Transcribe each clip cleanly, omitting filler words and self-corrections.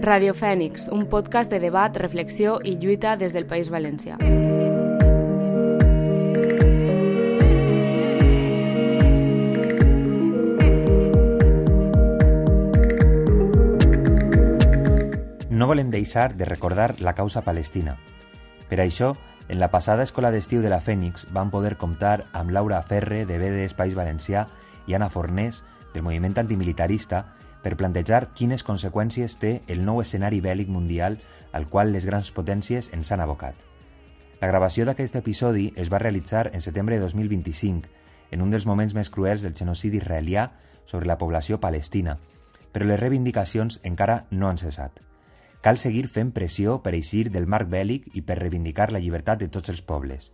Radio Fènix, un podcast de debat, reflexió i lluita des del País Valencià. No volem deixar de recordar la causa palestina. Per això, en la passada escola d'estiu de la Fènix vam poder comptar amb Laura Ferre, de BDS País Valencià, i Anna Fornés, del moviment antimilitarista, per plantejar quines conseqüències té el nou escenari bèl·lic mundial al qual les grans potències ens han abocat. La gravació d'aquest episodi es va realitzar en setembre de 2025, en un dels moments més cruels del genocidi israelià sobre la població palestina, però les reivindicacions encara no han cessat. Cal seguir fent pressió per eixir del marc bèl·lic i per reivindicar la llibertat de tots els pobles.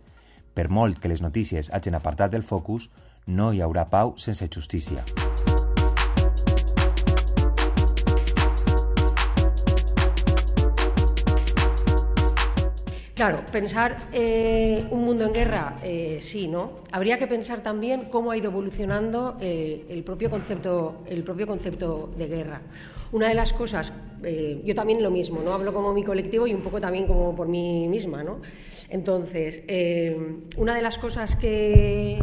Per molt que les notícies hagin apartat del focus, no hi haurà pau sense justícia. Claro, pensar un mundo en guerra, sí, ¿no? Habría que pensar también cómo ha ido evolucionando el propio concepto de guerra. Una de las cosas, yo también lo mismo, ¿no? Hablo como mi colectivo y un poco también como por mí misma, ¿no? Entonces, una de las cosas que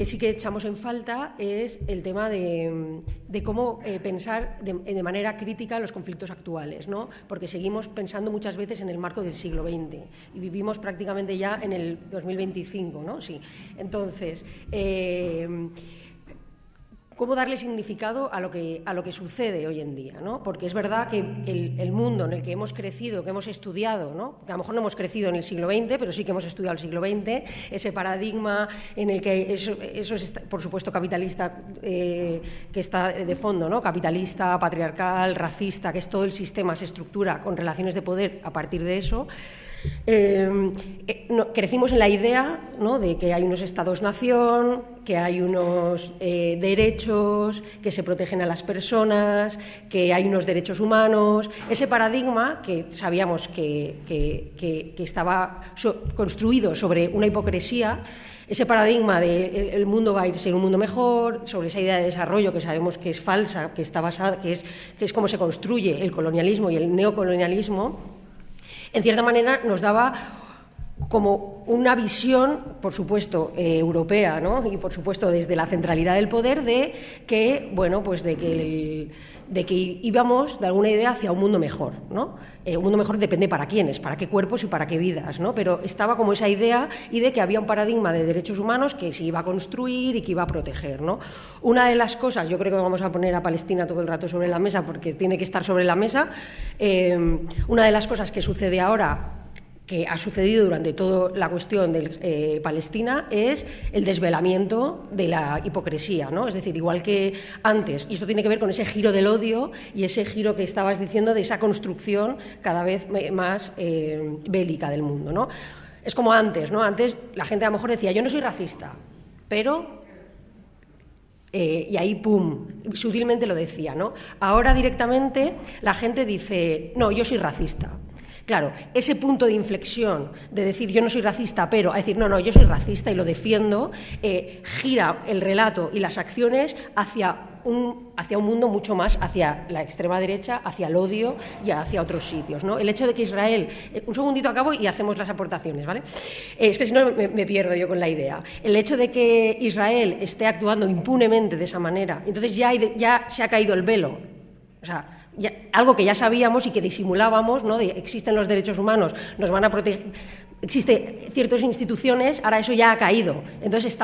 sí que echamos en falta es el tema de cómo pensar de manera crítica los conflictos actuales, ¿no? Porque seguimos pensando muchas veces en el marco del siglo XX y vivimos prácticamente ya en el 2025, ¿no? Sí. Entonces, cómo darle significado a lo que sucede hoy en día, ¿no? Porque es verdad que el mundo en el que hemos crecido, que hemos estudiado, ¿no? Que a lo mejor no hemos crecido en el siglo XX, pero sí que hemos estudiado el siglo XX, ese paradigma en el que eso es, por supuesto, capitalista, que está de fondo, ¿no? Capitalista, patriarcal, racista, que es todo el sistema, se estructura con relaciones de poder a partir de eso. Crecimos en la idea, ¿no? De que hay unos estados-nación, que hay unos derechos, que se protegen a las personas, que hay unos derechos humanos. Ese paradigma que sabíamos que estaba construido sobre una hipocresía, ese paradigma de el mundo va a ir a ser un mundo mejor, sobre esa idea de desarrollo que sabemos que es falsa, que está basada, que es como se construye el colonialismo y el neocolonialismo, en cierta manera nos daba como una visión, por supuesto, europea, ¿no? Y por supuesto desde la centralidad del poder de que, bueno, pues de que íbamos de alguna idea hacia un mundo mejor, ¿no? Un mundo mejor depende para quiénes, para qué cuerpos y para qué vidas, ¿no? Pero estaba como esa idea y de que había un paradigma de derechos humanos que se iba a construir y que iba a proteger, ¿no? Una de las cosas, yo creo que vamos a poner a Palestina todo el rato sobre la mesa porque tiene que estar sobre la mesa, una de las cosas que sucede ahora, que ha sucedido durante toda la cuestión de Palestina, es el desvelamiento de la hipocresía, ¿no? Es decir, igual que antes, y esto tiene que ver con ese giro del odio y ese giro que estabas diciendo de esa construcción cada vez más bélica del mundo, ¿no? Es como antes, ¿no? Antes la gente a lo mejor decía, yo no soy racista, pero... y ahí, pum, sutilmente lo decía, ¿no? Ahora directamente la gente dice, no, yo soy racista. Claro, ese punto de inflexión de decir yo no soy racista, pero a decir no, yo soy racista y lo defiendo, gira el relato y las acciones hacia un mundo mucho más hacia la extrema derecha, hacia el odio y hacia otros sitios, ¿no? El hecho de que Israel... un segundito acabo y hacemos las aportaciones, ¿vale? Es que si no me pierdo yo con la idea. El hecho de que Israel esté actuando impunemente de esa manera, entonces ya se ha caído el velo, o sea... algo que ya sabíamos y que disimulábamos, ¿no? Existen los derechos humanos, nos van a proteger, existen ciertas instituciones, ahora eso ya ha caído. Entonces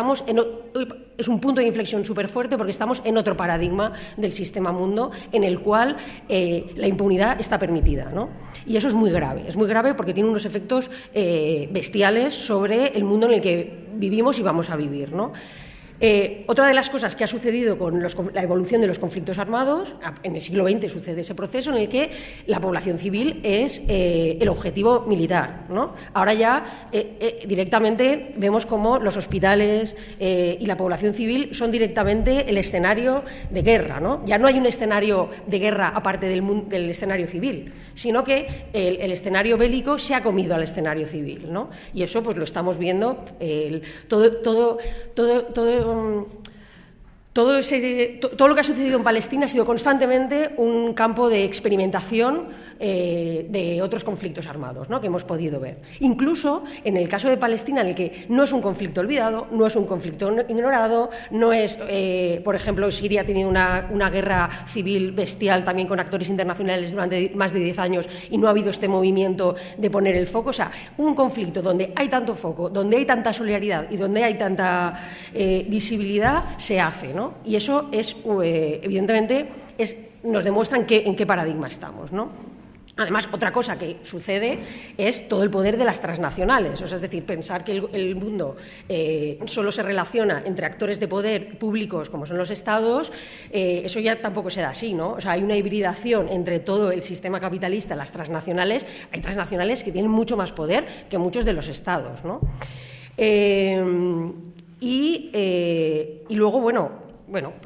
es un punto de inflexión súper fuerte porque estamos en otro paradigma del sistema mundo en el cual la impunidad está permitida, ¿no? Y eso es muy grave porque tiene unos efectos bestiales sobre el mundo en el que vivimos y vamos a vivir, ¿no? Otra de las cosas que ha sucedido con la evolución de los conflictos armados, en el siglo XX sucede ese proceso en el que la población civil es el objetivo militar, ¿no? Ahora ya directamente vemos cómo los hospitales y la población civil son directamente el escenario de guerra, ¿no? Ya no hay un escenario de guerra aparte del escenario civil, sino que el escenario bélico se ha comido al escenario civil, ¿no? Y eso pues lo estamos viendo, todo todo lo que ha sucedido en Palestina ha sido constantemente un campo de experimentación de otros conflictos armados, ¿no?, que hemos podido ver. Incluso en el caso de Palestina, en el que no es un conflicto olvidado, no es un conflicto ignorado, no es, por ejemplo, Siria ha tenido una guerra civil bestial también con actores internacionales durante más de 10 años y no ha habido este movimiento de poner el foco. O sea, un conflicto donde hay tanto foco, donde hay tanta solidaridad y donde hay tanta visibilidad, se hace, ¿no? Y eso es, evidentemente, nos demuestra en qué paradigma estamos, ¿no? Además, otra cosa que sucede es todo el poder de las transnacionales. O sea, es decir, pensar que el mundo solo se relaciona entre actores de poder públicos como son los estados, eso ya tampoco se da así, ¿no? O sea, hay una hibridación entre todo el sistema capitalista, las transnacionales. Hay transnacionales que tienen mucho más poder que muchos de los estados, ¿no? Y luego,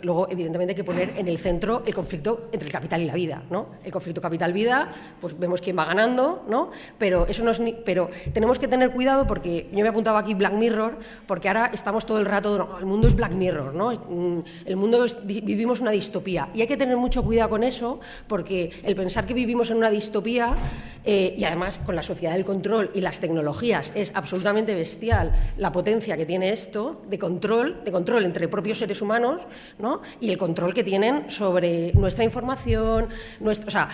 luego, evidentemente, hay que poner en el centro el conflicto entre el capital y la vida, ¿no? El conflicto capital-vida, pues vemos quién va ganando, ¿no? Pero eso no es pero tenemos que tener cuidado porque yo me apuntaba aquí Black Mirror, porque ahora estamos todo el rato, no, el mundo es Black Mirror, ¿no? El mundo vivimos una distopía y hay que tener mucho cuidado con eso porque el pensar que vivimos en una distopía y además con la sociedad del control y las tecnologías es absolutamente bestial la potencia que tiene esto de control entre propios seres humanos, ¿no? Y el control que tienen sobre nuestra información, o sea,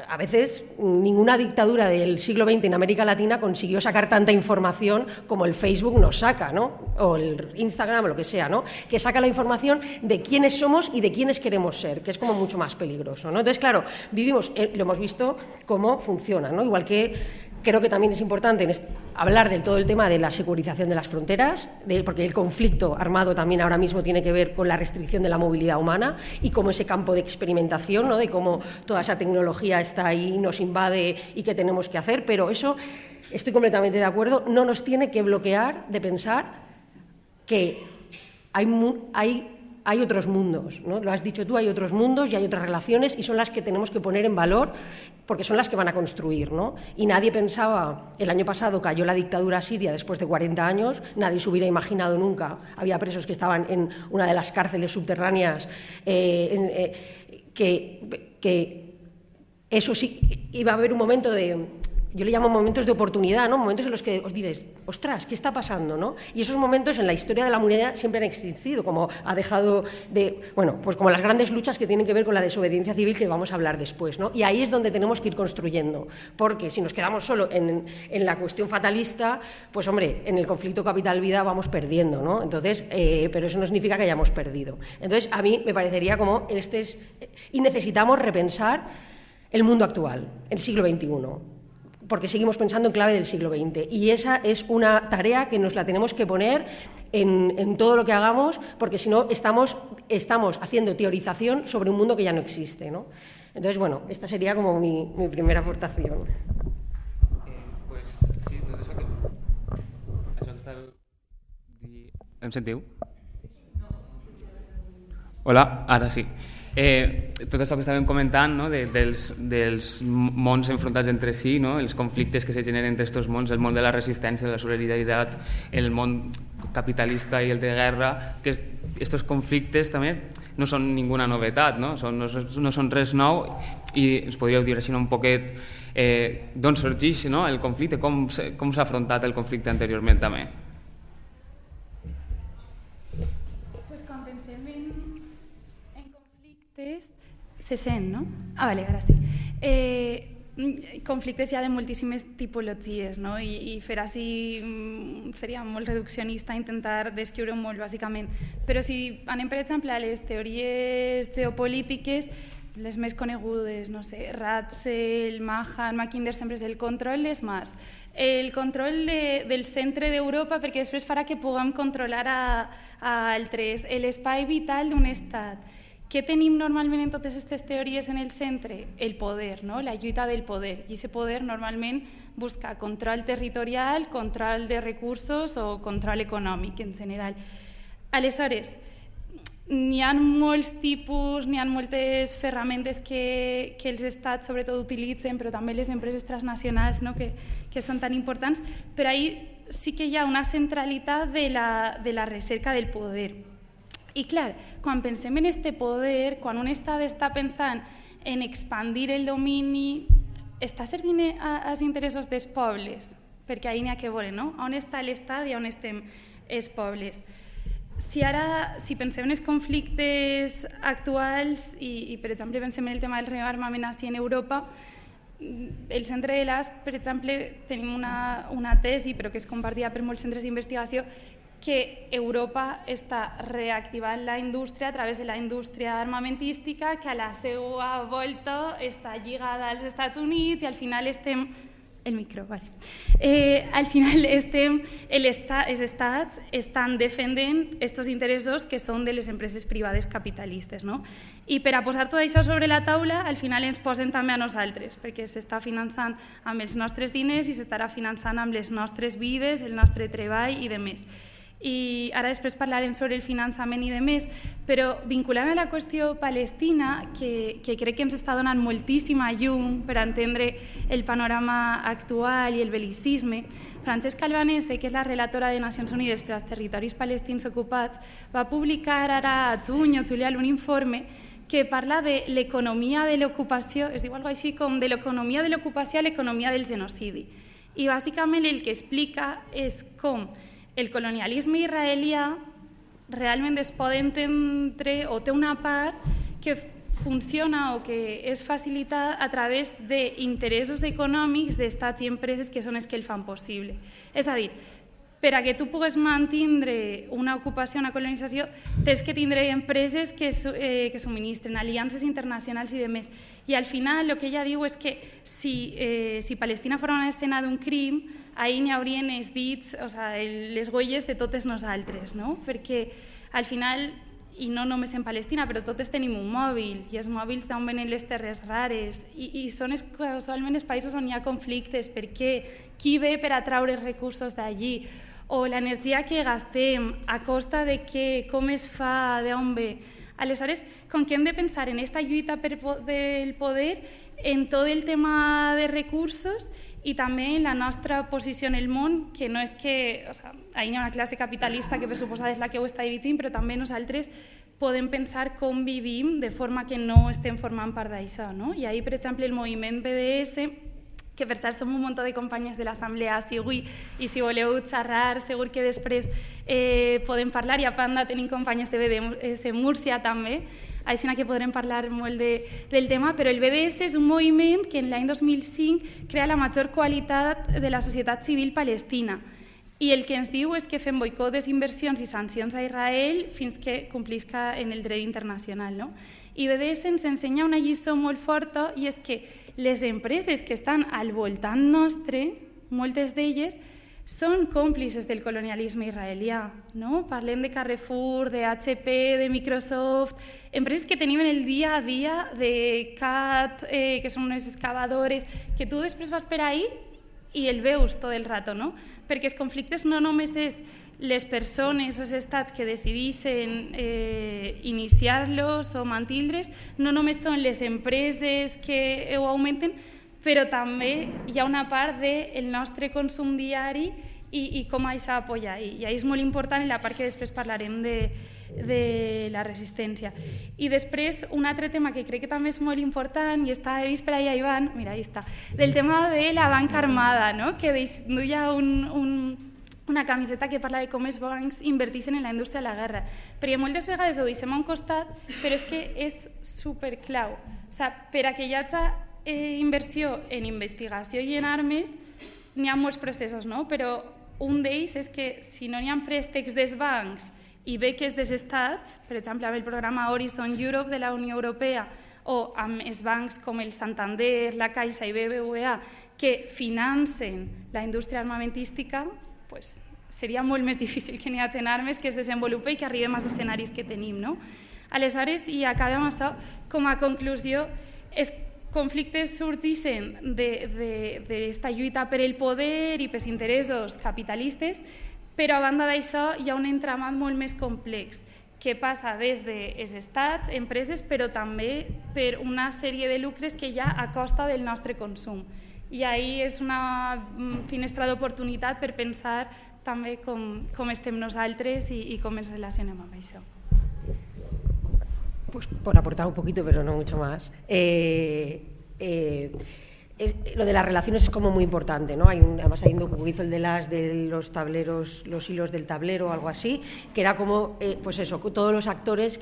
a veces ninguna dictadura del siglo XX en América Latina consiguió sacar tanta información como el Facebook nos saca, ¿no? O el Instagram o lo que sea, ¿no? Que saca la información de quiénes somos y de quiénes queremos ser, que es como mucho más peligroso, ¿no? Entonces, claro, lo hemos visto cómo funciona, ¿no? Igual que creo que también es importante hablar del todo el tema de la securización de las fronteras, porque el conflicto armado también ahora mismo tiene que ver con la restricción de la movilidad humana y cómo ese campo de experimentación, ¿no?, de cómo toda esa tecnología está ahí, nos invade y qué tenemos que hacer, pero eso, estoy completamente de acuerdo, no nos tiene que bloquear de pensar que hay otros mundos, ¿no? Lo has dicho tú, hay otros mundos y hay otras relaciones y son las que tenemos que poner en valor porque son las que van a construir, ¿no? Y nadie pensaba, el año pasado cayó la dictadura siria después de 40 años, nadie se hubiera imaginado nunca, había presos que estaban en una de las cárceles subterráneas, que eso sí, iba a haber un momento yo le llamo momentos de oportunidad, ¿no? Momentos en los que os dices, ostras, ¿qué está pasando?, ¿no? Y esos momentos en la historia de la humanidad siempre han existido, como ha dejado pues como las grandes luchas que tienen que ver con la desobediencia civil que vamos a hablar después, ¿no? Y ahí es donde tenemos que ir construyendo, porque si nos quedamos solo en la cuestión fatalista, pues hombre, en el conflicto capital-vida vamos perdiendo, ¿no? Entonces, pero eso no significa que hayamos perdido. Entonces, a mí me parecería como y necesitamos repensar el mundo actual, el siglo XXI, porque seguimos pensando en clave del siglo XX. Y esa es una tarea que nos la tenemos que poner en todo lo que hagamos, porque si no estamos haciendo teorización sobre un mundo que ya no existe, ¿no? Entonces, bueno, esta sería como mi primera aportación. Pues sí, tot això que estàveu dient... Em sentiu? Hola, ara sí. Tot això que estàvem comentant, no, dels mons enfrontats entre si, no, els conflictes que se generen entre aquests mons, el món de la resistència, de la solidaritat, el món capitalista i el de guerra, que aquests conflictes també no són ninguna novetat, no són res nou, i ens podríeu dir així un poquet d'on sorgeix, no, el conflicte, com s'ha afrontat el conflicte anteriorment també. Se sent, no? Vale, ara sí. Conflictes ja de moltíssimes tipologies, no? I fer així seria molt reduccionista intentar descriure molt bàsicament. Però si anem, per exemple, a les teories geopolítiques, les més conegudes, no sé, Ratzel, Mahan, Mackinder, sempre és el control dels mars, el control del centre d'Europa, perquè després farà que puguem controlar a altres, l'espai vital d'un estat. Què tenim normalment en totes aquestes teories en el centre? El poder, no? La lluita del poder. I aquest poder normalment busca control territorial, control de recursos o control econòmic en general. Aleshores, n'hi ha molts tipus, n'hi ha moltes ferramentes que els estats sobretot utilitzen, però també les empreses transnacionals, no? que són tan importants, però ahí sí que hi ha una centralitat de la recerca del poder. I clar, quan pensem en este poder, quan un estat està pensant en expandir el domini, està servint als interessos dels pobles? Perquè ahir n'hi ha que veure, no? On està l'estat i on estem els pobles? Si pensem en els conflictes actuals i per exemple, pensem en el tema del rearmament així en Europa, el centre de l'AS, per exemple, tenim una tesi, però que és compartida per molts centres d'investigació, que Europa està reactivant la indústria a través de la indústria armamentística, que a la seva volta està lligada als Estats Units i al final estem... El micro, vale. Al final els estats estan defendent aquests interessos que són de les empreses privades capitalistes, no? I per a posar tot això sobre la taula, al final ens posen també a nosaltres, perquè s'està finançant amb els nostres diners i s'estarà finançant amb les nostres vides, el nostre treball i demés. I ara després parlarem sobre el finançament i demés, però vinculant a la qüestió palestina, que crec que ens està donant moltíssima llum per entendre el panorama actual i el bel·licisme, Francesca Albanese, que és la relatora de Nacions Unides per als territoris palestins ocupats, va publicar ara a juny o juliol un informe que parla de l'economia de l'ocupació, es diu alguna cosa així com de l'economia de l'ocupació a l'economia del genocidi. I bàsicament el que explica és com el colonialisme israelià realment es pot entendre o té una part que funciona o que és facilitada a través d'interessos econòmics d'estats i empreses que són els que el fan possible. És a dir, per a que tu puguis mantenir una ocupació, una colonització, tens que tindre empreses que subministren aliances internacionals i demés. I al final el que ella diu és que si Palestina fos una escena d'un crim, ahir n'hi haurien els dits, les huelles de totes nosaltres, no? Perquè al final, i no només en Palestina, però totes tenim un mòbil, i els mòbils d'on venen les terres rares, i són casualment els països on hi ha conflictes, perquè qui ve per a treure recursos d'allí, o l'energia que gastem, a costa de què, com es fa, d'on ve. Aleshores, com que hem de pensar en aquesta lluita del poder, en tot el tema de recursos i també en la nostra posició en el món, que no és que... Ahir hi ha una classe capitalista que per suposat és la que ho està dirigint, però també nosaltres podem pensar com vivim de forma que no estem formant part d'això, no? I ahir, per exemple, el moviment BDS, que per cert som un munt de companyes de l'assemblea avui, i si voleu xerrar segur que després podem parlar, i a banda tenim companyes de BDS Múrcia també, així que podrem parlar molt del tema, però el BDS és un moviment que en l'any 2005 crea la major qualitat de la societat civil palestina, i el que ens diu és que fem boicots, inversions i sancions a Israel fins que complisca en el dret internacional, no? I BDS ens ensenya una lliçó molt forta, i és que les empreses que estan al voltant nostre, moltes d'elles, són còmplices del colonialisme israelià, no? Parlem de Carrefour, de HP, de Microsoft, empreses que tenim en el dia a dia, de CAT, que són unes excavadores, que tu després vas per ahí i el veus tot el rato, no? Perquè els conflictes no només és les persones o els estats que decideixen iniciar-los o mantindre's, no només són les empreses que ho augmenten, però també hi ha una part del nostre consum diari i com això apoya. I és molt important en la part que després parlarem de la resistència. I després, un altre tema que crec que també és molt important, i he vist per allà Ivan, mira, ahí està, del tema de la banca armada, no? Que duia una camiseta que parla de com els bancs inverteixen en la indústria de la guerra. Perquè moltes vegades ho deixem a un costat, però és que és superclau. Per a que hi hagi inversió en investigació i en armes, n'hi ha molts processos, no? Però un d'ells és que si no hi ha préstecs dels bancs i beques dels estats, per exemple, amb el programa Horizon Europe de la Unió Europea, o amb els bancs com el Santander, la Caixa i BBVA, que financen la indústria armamentística, pues, seria molt més difícil que n'hi hagi armes, que es desenvolupi i que arribem als escenaris que tenim, no? Aleshores, i acabem amb això, com a conclusió, els conflictes sorgeixen d'esta lluita per el poder i pels interessos capitalistes, però a banda d'això hi ha un entramat molt més complex que passa des dels estats, empreses, però també per una sèrie de lucres que hi ha a costa del nostre consum. I ahir és una finestra d'oportunitat per pensar també com estem nosaltres i com ens relacionem amb això. Pues por aportar un poquito, pero no mucho más. Lo de las relaciones es como muy importante, ¿no? Además hay un docu que hizo el de los tableros, los hilos del tablero o algo así, que era como, pues eso, todos los actores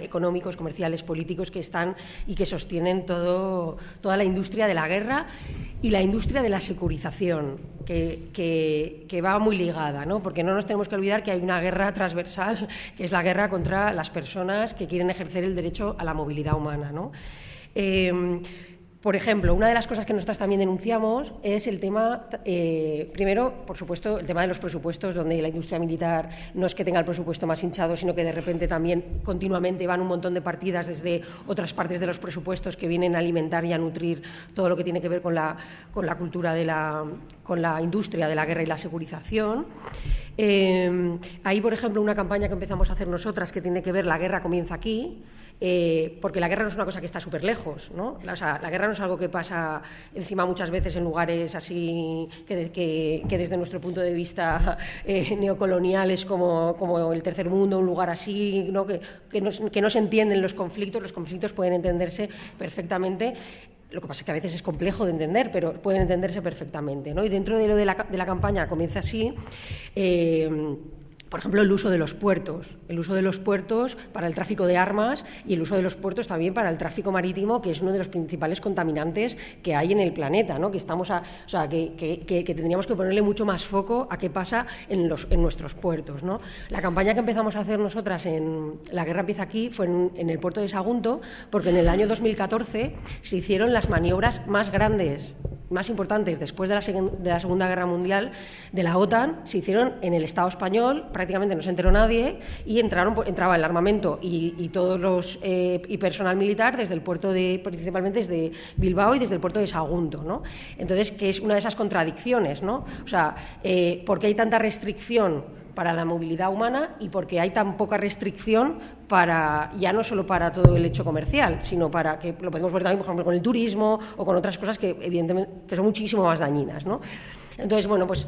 económicos, comerciales, políticos que están y que sostienen toda la industria de la guerra y la industria de la securización, que va muy ligada, ¿no? Porque no nos tenemos que olvidar que hay una guerra transversal, que es la guerra contra las personas que quieren ejercer el derecho a la movilidad humana, ¿no? Por ejemplo, una de las cosas que nosotras también denunciamos es el tema, primero, por supuesto, el tema de los presupuestos, donde la industria militar no es que tenga el presupuesto más hinchado, sino que de repente también continuamente van un montón de partidas desde otras partes de los presupuestos que vienen a alimentar y a nutrir todo lo que tiene que ver con la cultura con la industria de la guerra y la securización. Hay, por ejemplo, una campaña que empezamos a hacer nosotras que tiene que ver La guerra comienza aquí, porque la guerra no es una cosa que está súper lejos, ¿no? O sea, la guerra no es algo que pasa encima muchas veces en lugares así que desde nuestro punto de vista neocoloniales como el tercer mundo, un lugar así, ¿no? que no se entienden los conflictos pueden entenderse perfectamente. Lo que pasa es que a veces es complejo de entender, pero pueden entenderse perfectamente, ¿no? Y dentro de lo de la campaña comienza así. Por ejemplo, el uso de los puertos para el tráfico de armas y el uso de los puertos también para el tráfico marítimo, que es uno de los principales contaminantes que hay en el planeta, ¿no? Que tendríamos que ponerle mucho más foco a qué pasa en nuestros puertos, ¿no? La campaña que empezamos a hacer nosotras en La guerra empieza aquí fue en el puerto de Sagunto, porque en el año 2014 se hicieron las maniobras más grandes, más importantes después de la Segunda Guerra Mundial de la OTAN, se hicieron en el Estado español, prácticamente no se enteró nadie, y entraba el armamento y todos y personal militar desde el puerto principalmente desde Bilbao y desde el puerto de Sagunto, ¿no? Entonces, que es una de esas contradicciones, ¿no? O sea, ¿por qué hay tanta restricción para la movilidad humana y porque hay tan poca restricción ya no solo para todo el hecho comercial, sino para que lo podemos ver también, por ejemplo, con el turismo o con otras cosas que evidentemente que son muchísimo más dañinas, ¿no? Entonces, bueno, pues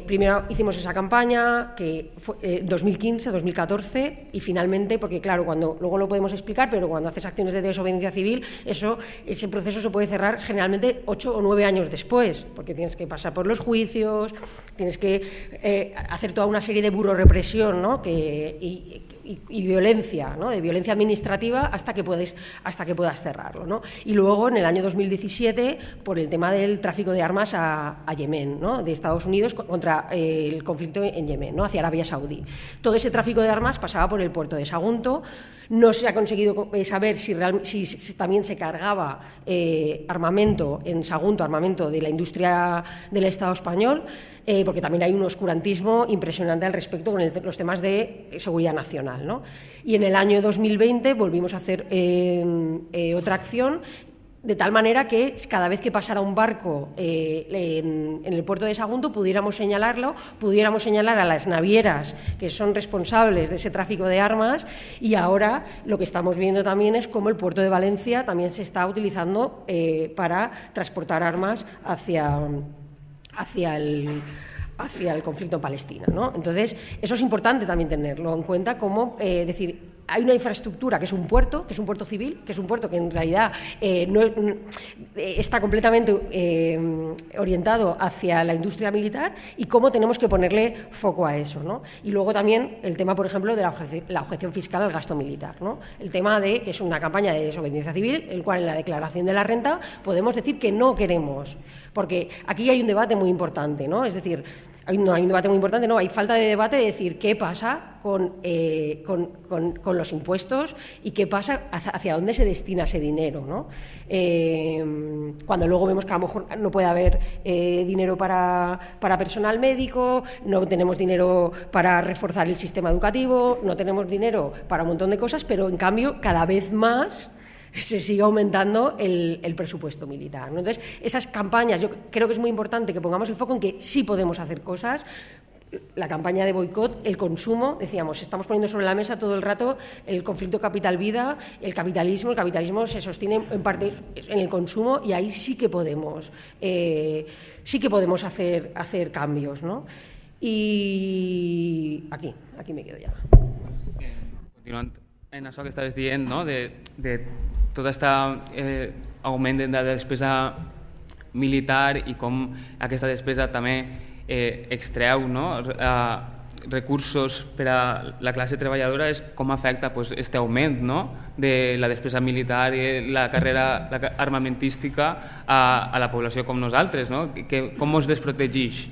primero hicimos esa campaña que fue 2015, 2014 y finalmente, porque claro, luego lo podemos explicar, pero cuando haces acciones de desobediencia civil, ese proceso se puede cerrar generalmente 8 o 9 años después, porque tienes que pasar por los juicios, tienes que hacer toda una serie de burorepresión, ¿no? Y violencia, ¿no? De violencia administrativa hasta que puedas cerrarlo, ¿no? Y luego en el año 2017 por el tema del tráfico de armas a Yemen, ¿no? De Estados Unidos contra el conflicto en Yemen, ¿no? Hacia Arabia Saudí. Todo ese tráfico de armas pasaba por el puerto de Sagunto. No se ha conseguido saber si también se cargaba armamento en Sagunto, armamento de la industria del Estado español, porque también hay un oscurantismo impresionante al respecto con los temas de seguridad nacional, ¿no? Y en el año 2020 volvimos a hacer otra acción, de tal manera que cada vez que pasara un barco en el puerto de Sagunto pudiéramos señalar a las navieras que son responsables de ese tráfico de armas, y ahora lo que estamos viendo también es cómo el puerto de Valencia también se está utilizando para transportar armas hacia el conflicto en Palestina, ¿no? Entonces, eso es importante también tenerlo en cuenta, como decir, hay una infraestructura que es un puerto civil, que es un puerto que en realidad está completamente orientado hacia la industria militar, y cómo tenemos que ponerle foco a eso, ¿no? Y luego también el tema, por ejemplo, de la objeción fiscal al gasto militar, ¿no? El tema de que es una campaña de desobediencia civil, el cual en la declaración de la renta podemos decir que no queremos, porque aquí hay un debate muy importante, ¿no? Es decir, hay un debate muy importante, no, hay falta de debate de decir qué pasa con los impuestos y qué pasa, hacia dónde se destina ese dinero, ¿no? Cuando luego vemos que a lo mejor no puede haber dinero para personal médico, no tenemos dinero para reforzar el sistema educativo, no tenemos dinero para un montón de cosas, pero en cambio cada vez más se sigue aumentando el presupuesto militar, ¿no? Entonces, esas campañas, yo creo que es muy importante que pongamos el foco en que sí podemos hacer cosas. La campaña de boicot, el consumo, decíamos, estamos poniendo sobre la mesa todo el rato el conflicto capital-vida, el capitalismo se sostiene en parte en el consumo, y ahí sí que podemos hacer cambios, ¿no? Y aquí me quedo ya. Continuando. En això que estaves dient, no? de tot aquest augment de la despesa militar i com aquesta despesa també extreu, no? Recursos per a la classe treballadora, és com afecta aquest augment, no? De la despesa militar i la carrera armamentística a la població com nosaltres, no? Com ens desprotegeix?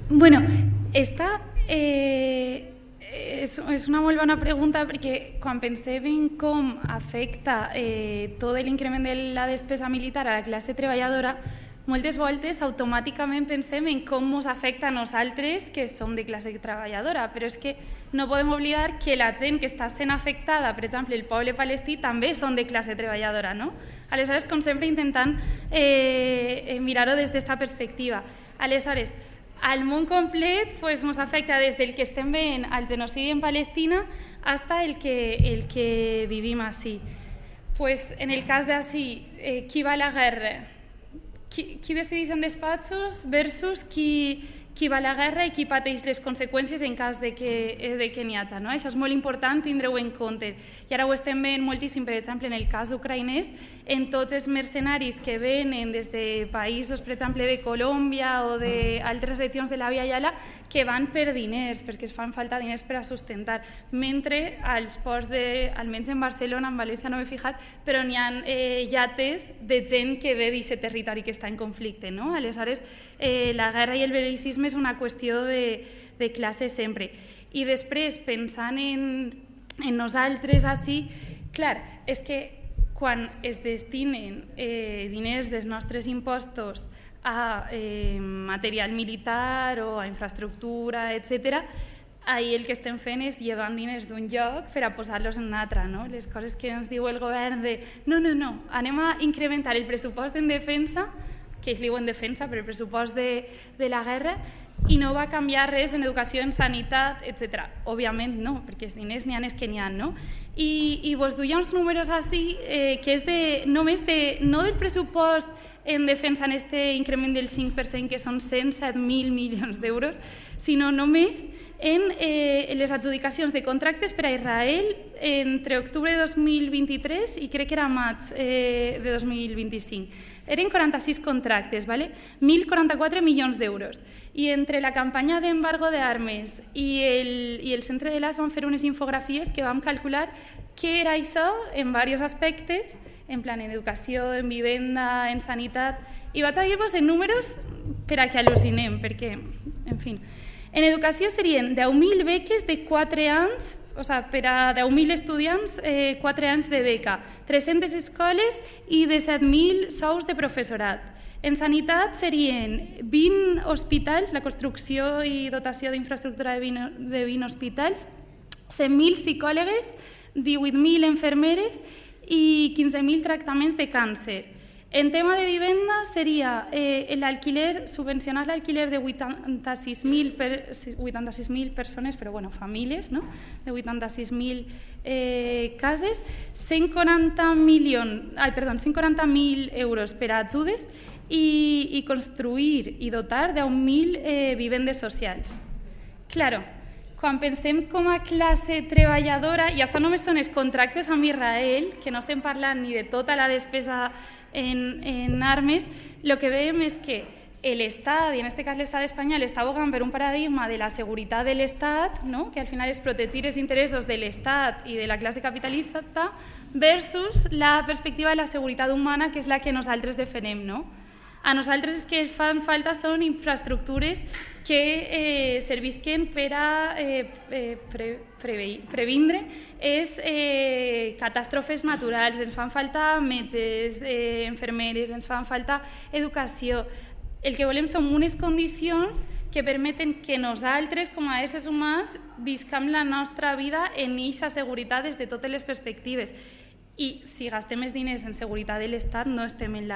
Bueno, esta és una molt bona pregunta, perquè quan pensem en com afecta tot l'increment de la despesa militar a la classe treballadora, moltes voltes automàticament pensem en com ens afecta a nosaltres que som de classe treballadora, però és que no podem oblidar que la gent que està sent afectada, per exemple el poble palestí, també són de classe treballadora, no? Aleshores, com sempre, intentant mirar-ho des d'esta perspectiva. Aleshores, al món complet ens afecta des del que estem veient al genocidi en Palestina fins el que vivim ací. En el cas d'ací, qui va a la guerra? Qui decideix en despatxos versus qui va a la guerra i qui pateix les conseqüències en cas de que n'hi hagi. Això és molt important tindre-ho en compte. I ara ho estem veient moltíssim, per exemple, en el cas ucraïnès, en tots els mercenaris que venen des de països, per exemple, de Colòmbia o d'altres regions de la Via Yala, que van per diners, perquè es fan falta diners per a sustentar. Mentre als ports, almenys en Barcelona, en València no m'he fijat, però n'hi ha iates de gent que ve d'aquest territori que està en conflicte. Aleshores, la guerra i el bel·licisme és una qüestió de classe sempre. I després, pensant en nosaltres ací, clar, és que quan es destinen diners dels nostres impostos a material militar o a infraestructura, etc., ahir el que estem fent és llevant diners d'un lloc per a posar-los en un altre. Les coses que ens diu el govern de no, anem a incrementar el pressupost en defensa, que es diu en defensa, però el pressupost de la guerra, i no va canviar res en educació, en sanitat, etc. Òbviament no, perquè els diners n'hi ha els que n'hi ha, no? I vos duia uns números així, que és només no del pressupost en defensa en aquest increment del 5%, que són 107.000 milions d'euros, sinó només en les adjudicacions de contractes per a Israel entre octubre de 2023 i crec que era maig de 2025. Eren 46 contractes, 1.044 milions d'euros. I entre la campanya d'embargo d'armes i el centre de l'AS vam fer unes infografies que vam calcular què era això en diversos aspectes, en plan en educació, en vivenda, en sanitat, i vaig a dir-vos en números per a que al·lucinem, perquè, en fi, en educació serien 10.000 beques de 4 anys, o sigui, per a 10.000 estudiants, 4 anys de beca, 300 escoles i 17.000 sous de professorat. En sanitat serien 20 hospitals, la construcció i dotació d'infraestructura de 20 hospitals, 100.000 psicòlogues, 18.000 infermeres i 15.000 tractaments de càncer. En tema de vivenda seria l'alquiler, subvencionar l'alquiler de 86.000 persones, però bueno, famílies, no? De 86.000 cases, 140.000 euros per a ajudes i construir i dotar de 10.000 vivendes socials. Claro, quan pensem com a classe treballadora, i això només són els contractes amb Israel, que no estem parlant ni de tota la despesa en armes, el que veiem és que l'Estat, i en aquest cas l'Estat espanyol, està abogant per un paradigma de la seguretat de l'Estat, no? Que al final és protegir els interessos de l'Estat i de la classe capitalista, versus la perspectiva de la seguretat humana, que és la que nosaltres defensem, no? A nosaltres el que fan falta són infraestructures que servisquen per a previndre catàstrofes naturals. Ens fan falta metges, infermeres, ens fan falta educació. El que volem són unes condicions que permeten que nosaltres, com a éssers humans, viscam la nostra vida en aquesta seguretat des de totes les perspectives. I si gastem els diners en seguretat de l'Estat, no estem en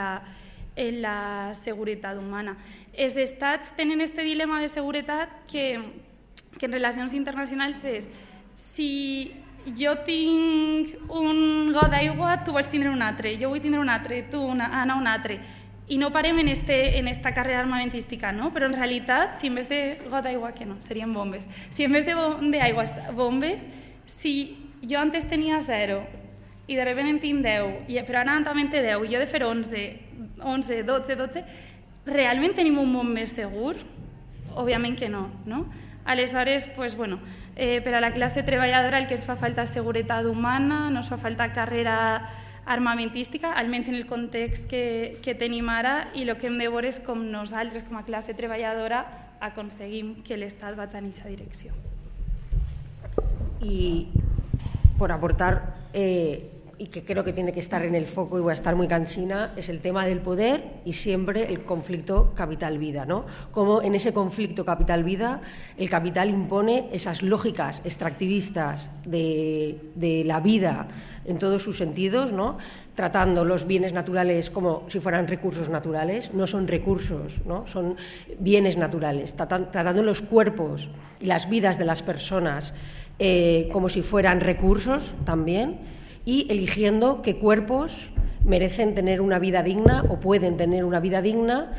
la seguretat humana. Els estats tenen aquest dilema de seguretat que en relacions internacionals és: si jo tinc un got d'aigua, tu vols tindre un altre, jo vull tindre un altre, tu un altre. i no parem en esta carrera armamentística, no? Però en realitat, si en vez de got d'aigua, que no, serien bombes, si en vez d'aigües bombes, si jo antes tenia 0 i de repente en tinc 10, però ara també en té 10 i jo he de fer 11, 12, realment tenim un món més segur? Òbviament que no, no? Aleshores, pues, bueno, per a la classe treballadora el que ens fa falta és seguretat humana, no ens fa falta carrera armamentística, almenys en el context que tenim ara, i el que hem de veure és com nosaltres, com a classe treballadora, aconseguim que l'Estat vagi en aquesta direcció. Y por aportar, y que creo que tiene que estar en el foco y voy a estar muy cansina, es el tema del poder y siempre el conflicto capital-vida, ¿no? Como en ese conflicto capital-vida el capital impone esas lógicas extractivistas de la vida en todos sus sentidos, ¿no? Tratando los bienes naturales como si fueran recursos naturales, no son recursos, ¿no? Son bienes naturales, tratando los cuerpos y las vidas de las personas como si fueran recursos también, y eligiendo qué cuerpos merecen tener una vida digna o pueden tener una vida digna,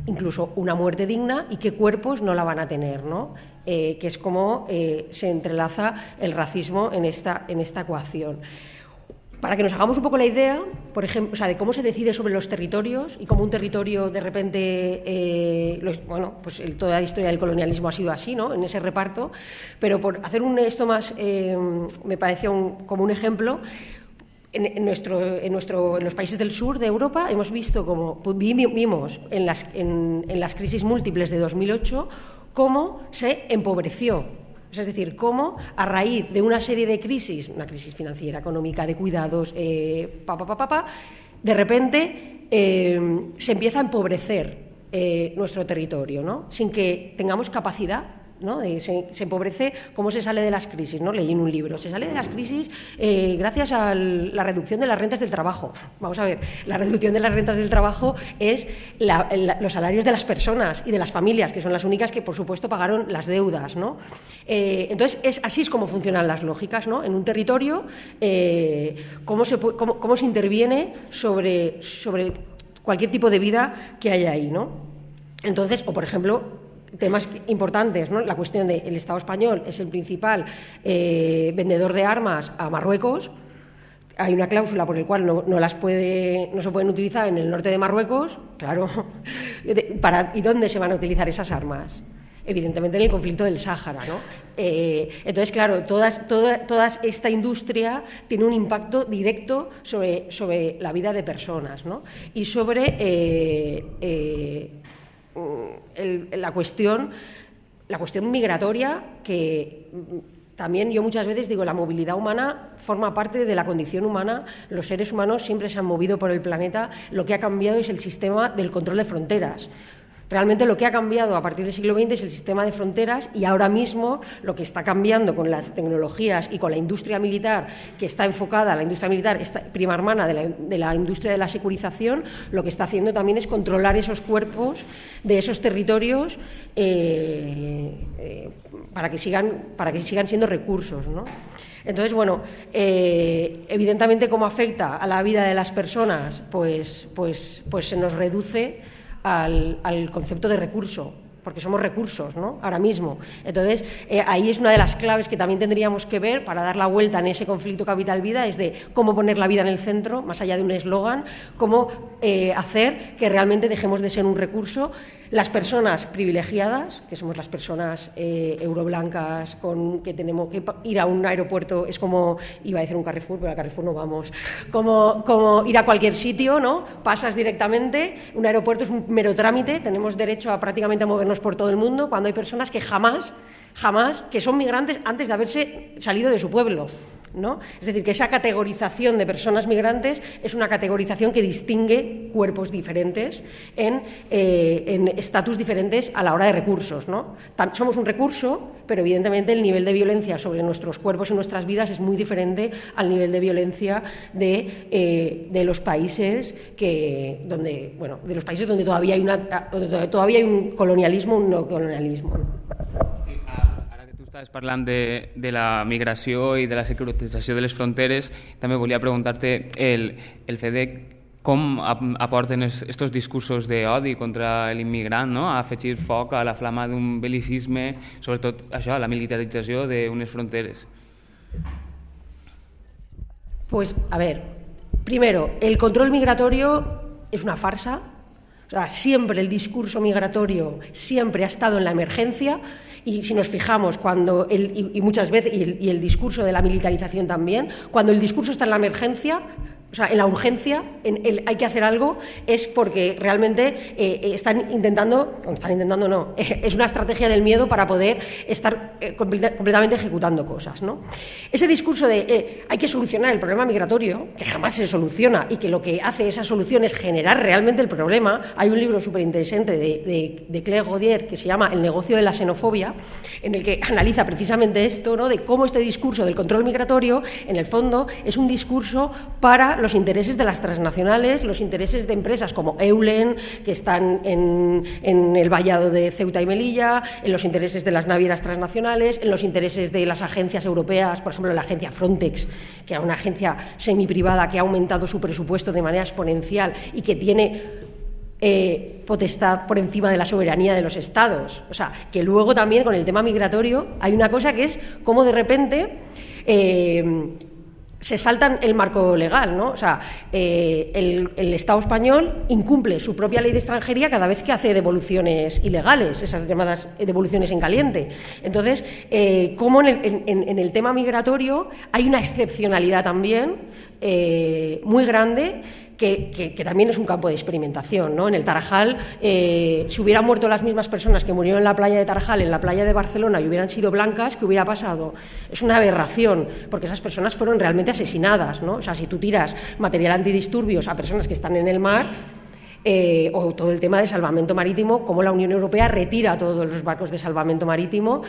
incluso una muerte digna, y qué cuerpos no la van a tener, ¿no? Que es como se entrelaza el racismo en esta ecuación. Para que nos hagamos un poco la idea, por ejemplo, o sea, de cómo se decide sobre los territorios y cómo un territorio de repente, pues toda la historia del colonialismo ha sido así, ¿no? En ese reparto, pero por hacer esto más, me pareció como un ejemplo. En los países del sur de Europa hemos visto vimos en las crisis múltiples de 2008 cómo se empobreció. Es decir, cómo a raíz de una serie de crisis, una crisis financiera, económica, de cuidados, de repente se empieza a empobrecer nuestro territorio, ¿no? Sin que tengamos capacidad, ¿no? Se empobrece. ¿Cómo se sale de las crisis? ¿No? Leí en un libro. Se sale de las crisis gracias a la reducción de las rentas del trabajo. Vamos a ver, la reducción de las rentas del trabajo es los salarios de las personas y de las familias, que son las únicas que, por supuesto, pagaron las deudas, ¿no? Entonces, así es como funcionan las lógicas, ¿no? En un territorio, cómo se interviene sobre cualquier tipo de vida que haya ahí, ¿no? Entonces, o por ejemplo, temas importantes, ¿no? La cuestión del Estado español es el principal vendedor de armas a Marruecos. Hay una cláusula por la cual no se pueden utilizar en el norte de Marruecos, claro. ¿Y dónde se van a utilizar esas armas? Evidentemente en el conflicto del Sáhara, ¿no? Entonces, claro, toda esta industria tiene un impacto directo sobre la vida de personas, ¿no? Y sobre la cuestión migratoria, que también yo muchas veces digo, la movilidad humana forma parte de la condición humana. Los seres humanos siempre se han movido por el planeta. Lo que ha cambiado es el sistema del control de fronteras. Realmente lo que ha cambiado a partir del siglo XX es el sistema de fronteras, y ahora mismo lo que está cambiando con las tecnologías y con la industria militar, que está enfocada, la industria militar, prima hermana de la industria de la securización, lo que está haciendo también es controlar esos cuerpos de esos territorios para que sigan siendo recursos, ¿no? Entonces, bueno, evidentemente, ¿cómo afecta a la vida de las personas? Pues se nos reduce al concepto de recurso, porque somos recursos, ¿no? Ahora mismo. Entonces, ahí es una de las claves que también tendríamos que ver para dar la vuelta en ese conflicto capital-vida, es de cómo poner la vida en el centro, más allá de un eslogan, cómo hacer que realmente dejemos de ser un recurso. Las personas privilegiadas, que somos las personas euroblancas, que tenemos que ir a un aeropuerto, es como, iba a decir un Carrefour, pero al Carrefour no vamos, como ir a cualquier sitio, ¿no? Pasas directamente, un aeropuerto es un mero trámite, tenemos derecho a prácticamente movernos por todo el mundo, cuando hay personas que jamás, que son migrantes antes de haberse salido de su pueblo, ¿no? Es decir, que esa categorización de personas migrantes es una categorización que distingue cuerpos diferentes en estatus diferentes a la hora de recursos, ¿no? Somos un recurso, pero evidentemente el nivel de violencia sobre nuestros cuerpos y nuestras vidas es muy diferente al nivel de violencia de los países donde todavía hay un colonialismo, un neocolonialismo, ¿no? Estàs parlant de la migració i de la securitització de les fronteres. També volia preguntar-te el fet de com aporten estos discursos d'odi contra l'immigrant, no? A afegir foc a la flama d'un bel·licisme, sobretot això, la militarització d'unes fronteres. Pues, a ver, primero, el control migratorio es una farsa. O sea, siempre el discurso migratorio siempre ha estado en la emergencia, y si nos fijamos, cuando y muchas veces, y el discurso de la militarización también, cuando el discurso está en la emergencia, o sea, en la urgencia, hay que hacer algo, es porque realmente están intentando no, es una estrategia del miedo para poder estar completamente ejecutando cosas, ¿no? Ese discurso de hay que solucionar el problema migratorio, que jamás se soluciona, y que lo que hace esa solución es generar realmente el problema. Hay un libro súper interesante de Claire Gaudier que se llama El negocio de la xenofobia, en el que analiza precisamente esto, ¿no? De cómo este discurso del control migratorio, en el fondo, es un discurso para los intereses de las transnacionales, los intereses de empresas como Eulen, que están en el vallado de Ceuta y Melilla, en los intereses de las navieras transnacionales, en los intereses de las agencias europeas, por ejemplo, la agencia Frontex, que es una agencia semiprivada que ha aumentado su presupuesto de manera exponencial y que tiene potestad por encima de la soberanía de los estados. O sea, que luego también con el tema migratorio hay una cosa que es como de repente se saltan el marco legal, ¿no? O sea, el Estado español incumple su propia ley de extranjería cada vez que hace devoluciones ilegales, esas llamadas devoluciones en caliente. Entonces, como en el tema migratorio hay una excepcionalidad también muy grande, que también es un campo de experimentación, ¿no? En el Tarajal, si hubieran muerto las mismas personas que murieron en la playa de Tarajal, en la playa de Barcelona, y hubieran sido blancas, ¿qué hubiera pasado? Es una aberración, porque esas personas fueron realmente asesinadas, ¿no? O sea, si tú tiras material antidisturbios a personas que están en el mar, o todo el tema de salvamento marítimo, cómo la Unión Europea retira todos los barcos de salvamento marítimo,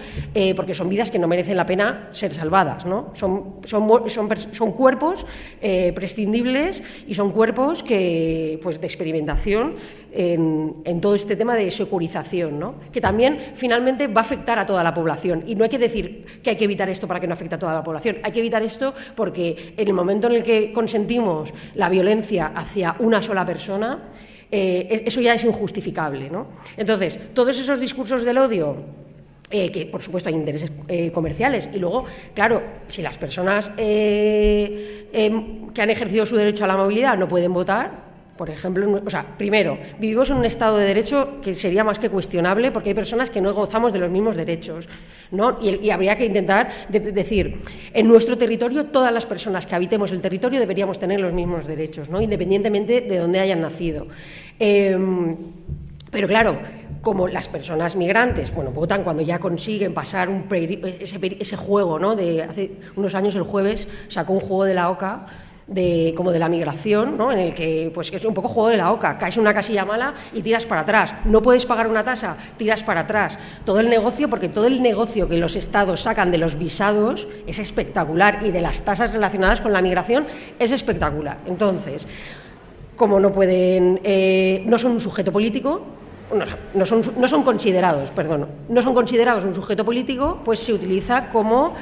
porque son vidas que no merecen la pena ser salvadas, ¿no? Son cuerpos prescindibles, y son cuerpos que, pues, de experimentación en todo este tema de securización, ¿no? Que también finalmente va a afectar a toda la población, y no hay que decir que hay que evitar esto para que no afecte a toda la población, hay que evitar esto porque en el momento en el que consentimos la violencia hacia una sola persona, eso ya es injustificable, ¿no? Entonces, todos esos discursos del odio, que por supuesto hay intereses comerciales, y luego, claro, si las personas que han ejercido su derecho a la movilidad no pueden votar, por ejemplo, o sea, primero, vivimos en un Estado de Derecho que sería más que cuestionable, porque hay personas que no gozamos de los mismos derechos, ¿no? Y habría que intentar decir, en nuestro territorio, todas las personas que habitemos el territorio deberíamos tener los mismos derechos, ¿no? Independientemente de dónde hayan nacido. Pero claro, como las personas migrantes, bueno, votan cuando ya consiguen pasar ese juego, ¿no? De hace unos años, el Jueves, sacó un juego de la OCA, como de la migración, ¿no? En el que, pues, es un poco juego de la oca, caes en una casilla mala y tiras para atrás, no puedes pagar una tasa, tiras para atrás, todo el negocio, porque todo el negocio que los estados sacan de los visados es espectacular, y de las tasas relacionadas con la migración es espectacular. Entonces, como no pueden, no son un sujeto político, no son considerados un sujeto político, pues se utiliza como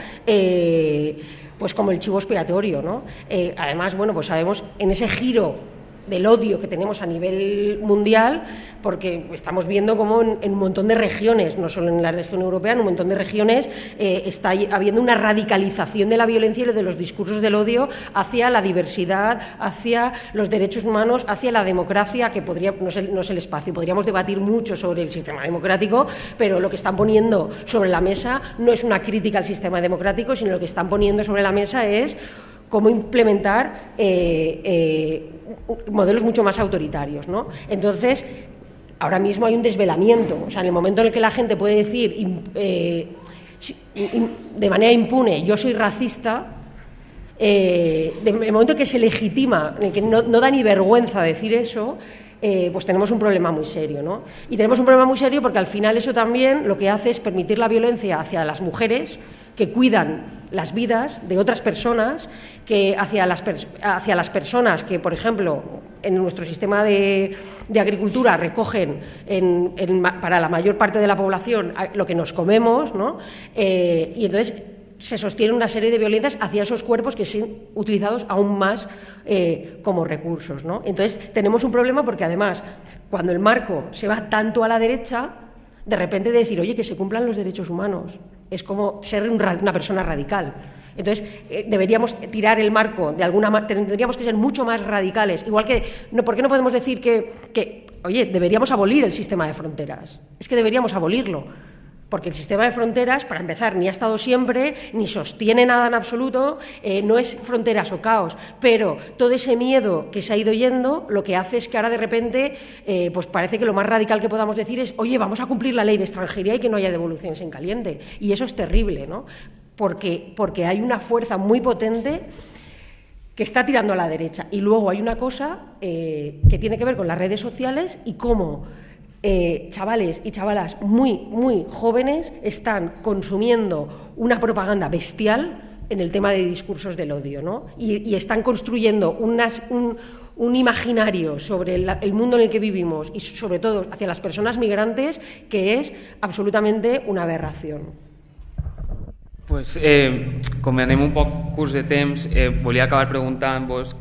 pues como el chivo expiatorio, ¿no? Además, bueno, pues sabemos en ese giro del odio que tenemos a nivel mundial, porque estamos viendo cómo en un montón de regiones, no solo en la región europea, en un montón de regiones está habiendo una radicalización de la violencia y de los discursos del odio hacia la diversidad, hacia los derechos humanos, hacia la democracia, que no es el espacio. Podríamos debatir mucho sobre el sistema democrático, pero lo que están poniendo sobre la mesa no es una crítica al sistema democrático, sino lo que están poniendo sobre la mesa es cómo implementar modelos mucho más autoritarios, ¿no? Entonces, ahora mismo hay un desvelamiento. O sea, en el momento en el que la gente puede decir de manera impune, yo soy racista, en el momento en que se legitima, en el que no da ni vergüenza decir eso, pues tenemos un problema muy serio, ¿no? Y tenemos un problema muy serio porque al final eso también lo que hace es permitir la violencia hacia las mujeres que cuidan las vidas de otras personas, que hacia las personas que, por ejemplo, en nuestro sistema de agricultura recogen para la mayor parte de la población lo que nos comemos, ¿no? Y entonces se sostiene una serie de violencias hacia esos cuerpos que son utilizados aún más como recursos, ¿no? Entonces, tenemos un problema porque, además, cuando el marco se va tanto a la derecha, de repente de decir, oye, que se cumplan los derechos humanos, es como ser una persona radical. Entonces, deberíamos tirar el marco de alguna manera, tendríamos que ser mucho más radicales. Igual que, ¿por qué no podemos decir que, oye, deberíamos abolir el sistema de fronteras? Es que deberíamos abolirlo. Porque el sistema de fronteras, para empezar, ni ha estado siempre, ni sostiene nada en absoluto, no es fronteras o caos, pero todo ese miedo que se ha ido yendo, lo que hace es que ahora de repente, pues parece que lo más radical que podamos decir es, oye, vamos a cumplir la ley de extranjería y que no haya devoluciones en caliente. Y eso es terrible, ¿no? Porque hay una fuerza muy potente que está tirando a la derecha. Y luego hay una cosa que tiene que ver con las redes sociales y cómo chavales y chavalas muy jóvenes están consumiendo una propaganda bestial en el tema de discursos del odio, ¿no? Y están construyendo un imaginario sobre el mundo en el que vivimos y sobre todo hacia las personas migrantes que es absolutamente una aberración. Pues, com anem un poc curts de temps, volia acabar preguntant-vos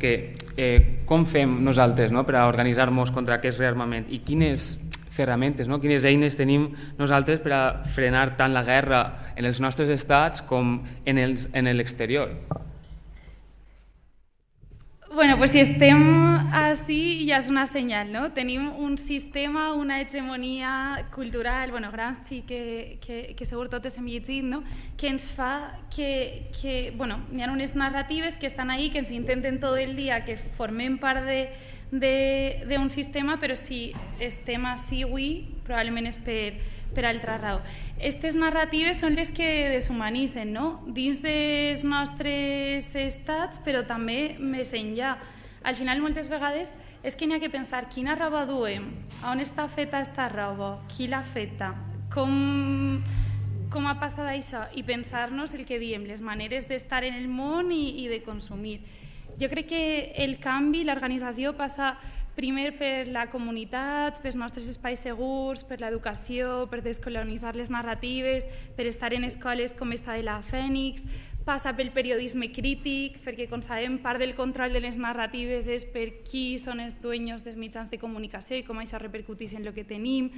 com fem nosaltres, no?, per a organitzar-nos contra aquest rearmament i quines ferramentes, no?, quines eines tenim nosaltres per a frenar tant la guerra en els nostres estats com en l'exterior. Bueno, pues si estem així ja és una senyal, no? Tenim un sistema, una hegemonia cultural, bueno, Gramsci, que segur totes hem llegit, no? Que ens fa que bueno, hi ha unes narratives que estan ahí, que ens intenten tot el dia que formem part d'un sistema, però si estem així avui, probablement és per altra raó. Aquestes narratives són les que deshumanitzen, no? Dins dels nostres estats, però també més enllà. Al final, moltes vegades, és que n'hi ha que pensar quina roba duem, on està feta aquesta roba, qui l'ha feta, com ha passat això, i pensar-nos el que diem, les maneres d'estar en el món i de consumir. Jo crec que el canvi, l'organització passa primer per la comunitat, pels nostres espais segurs, per l'educació, per descolonitzar les narratives, per estar en escoles com esta de la Fènix, passa pel periodisme crític, perquè, com sabem, part del control de les narratives és per qui són els dueños dels mitjans de comunicació i com això repercuteix en el que tenim,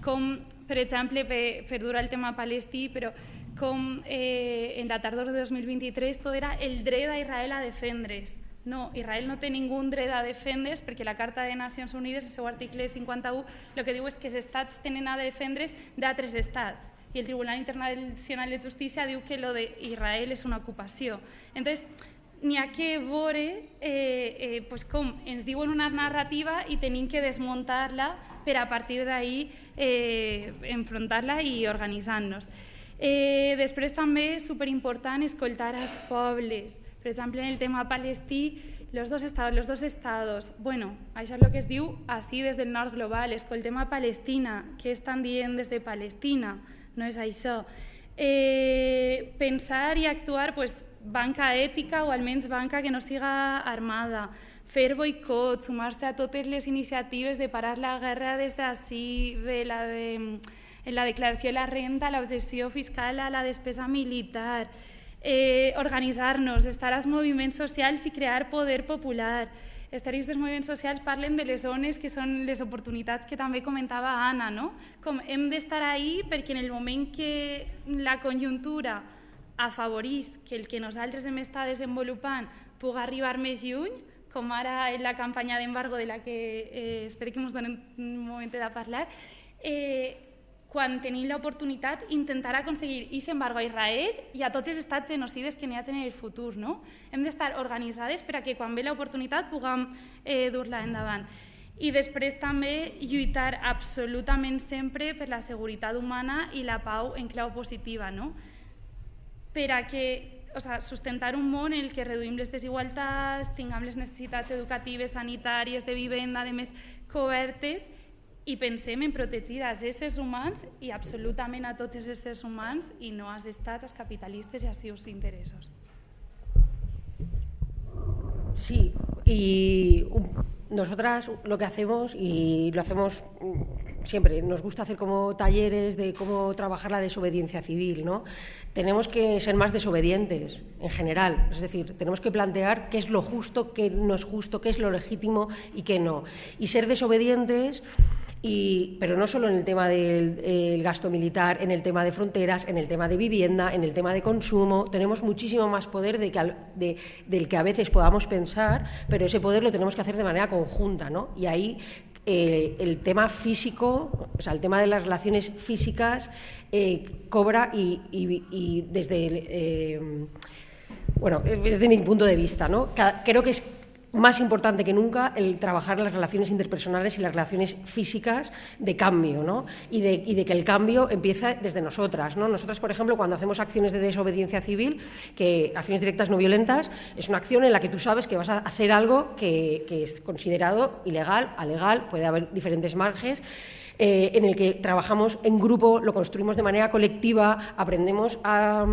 com, per exemple, per dur el tema palestí, però com en la tardor de 2023 tot era el dret d'Israel a defendre's. No, Israel no té ningú dret a defendre's perquè la Carta de Nacions Unides, el seu article 51, el que diu és que els estats tenen a defendre's d'altres estats. I el Tribunal Internacional de Justícia diu que lo d'Israel és una ocupació. Entonces, n'hi ha que veure com ens diuen una narrativa i tenim que desmuntar-la per a partir d'ahí enfrontar-la i organitzar-nos. Després també, superimportant, escoltar els pobles. Per exemple, en el tema palestí, los dos estados. Bueno, això és el que es diu així des del nord global. Escoltem a Palestina. Què estan dient des de Palestina? No és això. Pensar i actuar, banca ètica o almenys banca que no siga armada. Fer boicot, sumar-se a totes les iniciatives de parar la guerra des d'ací, en la declaració de la renta, l'obsessió fiscal a la despesa militar, organitzar-nos, estar als moviments socials i crear poder popular. Els teòrics dels moviments socials parlen de les zones que són les oportunitats que també comentava Anna, no? Com hem d'estar ahí perquè en el moment que la conjuntura afavorís que el que nosaltres hem estat desenvolupant pugui arribar més lluny, com ara en la campanya d'embargo de la que espero que ens donen un moment de parlar, quan tenim l'oportunitat, intentar aconseguir aquest embargo a Israel i a tots els estats genocides que n'hi ha en el futur. Hem d'estar organitzades per a que quan ve l'oportunitat puguem dur-la endavant. I després també lluitar absolutament sempre per la seguretat humana i la pau en clau positiva, per a que sustentar un món en què reduïm les desigualtats, tinguem les necessitats educatives, sanitàries, de vivenda, de més cobertes, i pensem en protegir els éssers humans i absolutament a tots els éssers humans i no als estats, als capitalistes i als seus interessos. Sí, y nosotras lo que hacemos, y lo hacemos siempre nos gusta hacer como talleres de cómo trabajar la desobediencia civil, ¿no? Tenemos que ser más desobedientes en general, es decir, tenemos que plantear qué es lo justo, qué no es justo, qué es lo legítimo y qué no. Y ser desobedientes, pero no solo en el tema del gasto militar, en el tema de fronteras, en el tema de vivienda, en el tema de consumo. Tenemos muchísimo más poder del que a veces podamos pensar, pero ese poder lo tenemos que hacer de manera conjunta, ¿no? Y ahí el tema físico, o sea, el tema de las relaciones físicas cobra y desde mi punto de vista, ¿no? Creo que es más importante que nunca el trabajar las relaciones interpersonales y las relaciones físicas de cambio, ¿no? Y de que el cambio empieza desde nosotras, ¿no? Nosotras, por ejemplo, cuando hacemos acciones de desobediencia civil, acciones directas no violentas, es una acción en la que tú sabes que vas a hacer algo que es considerado ilegal, alegal, puede haber diferentes márgenes, en el que trabajamos en grupo, lo construimos de manera colectiva, aprendemos a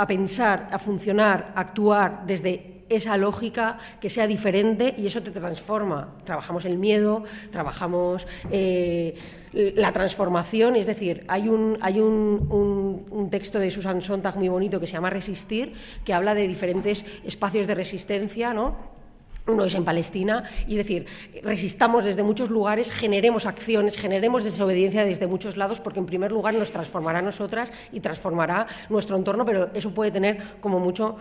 pensar, a funcionar, a actuar desde esa lógica que sea diferente y eso te transforma. Trabajamos el miedo, trabajamos la transformación, es decir, hay un texto de Susan Sontag muy bonito que se llama Resistir, que habla de diferentes espacios de resistencia, ¿no? Uno es en Palestina, y es decir, resistamos desde muchos lugares, generemos acciones, generemos desobediencia desde muchos lados, porque en primer lugar nos transformará a nosotras y transformará nuestro entorno, pero eso puede tener como mucho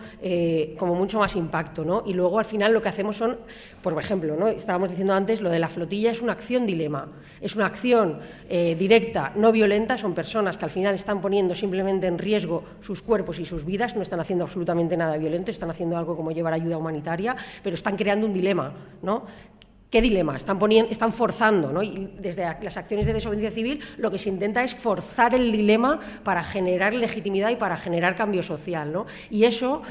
más impacto, ¿no? Y luego al final lo que hacemos son, por ejemplo, ¿no? Estábamos diciendo antes, lo de la flotilla es una acción dilema, es una acción directa, no violenta, son personas que al final están poniendo simplemente en riesgo sus cuerpos y sus vidas, no están haciendo absolutamente nada violento, están haciendo algo como llevar ayuda humanitaria, pero están creando un dilema, ¿no? ¿Qué dilema? Están forzando, ¿no? Y desde las acciones de desobediencia civil lo que se intenta es forzar el dilema para generar legitimidad y para generar cambio social, ¿no? Y eso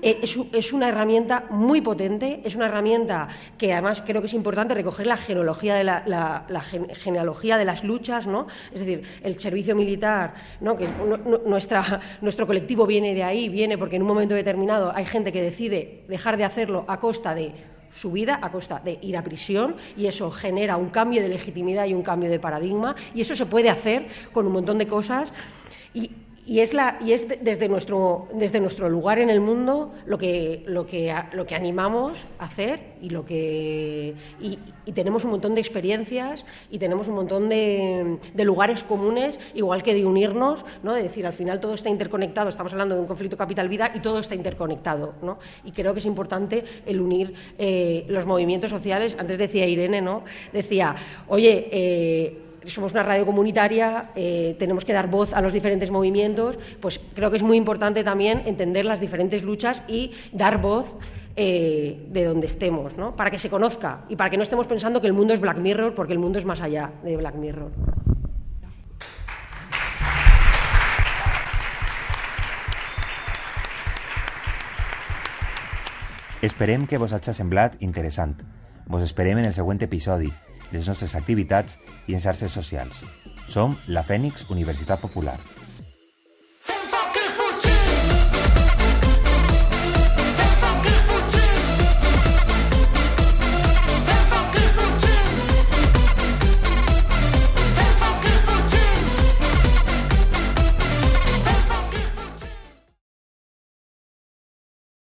es una herramienta muy potente, es una herramienta que además creo que es importante recoger la genealogía genealogía de las luchas, ¿no? Es decir, el servicio militar, ¿no? Que nuestro colectivo viene porque en un momento determinado hay gente que decide dejar de hacerlo a costa de su vida, a costa de ir a prisión, y eso genera un cambio de legitimidad y un cambio de paradigma, y eso se puede hacer con un montón de cosas, y es desde nuestro lugar en el mundo lo que animamos a hacer y tenemos un montón de experiencias y tenemos un montón de lugares comunes, igual que de unirnos, ¿no? De decir, al final todo está interconectado, estamos hablando de un conflicto capital-vida y todo está interconectado, ¿no? Y creo que es importante el unir los movimientos sociales. Antes decía Irene, ¿no? Decía, oye, somos una radio comunitaria, tenemos que dar voz a los diferentes movimientos, pues creo que es muy importante también entender las diferentes luchas y dar voz de donde estemos, ¿no? Para que se conozca y para que no estemos pensando que el mundo es Black Mirror, porque el mundo es más allá de Black Mirror. Esperem que vos hagi semblat interessant. Vos esperem en el següent episodi, les nostres activitats i en xarxes socials. Som la Fènix Universitat Popular.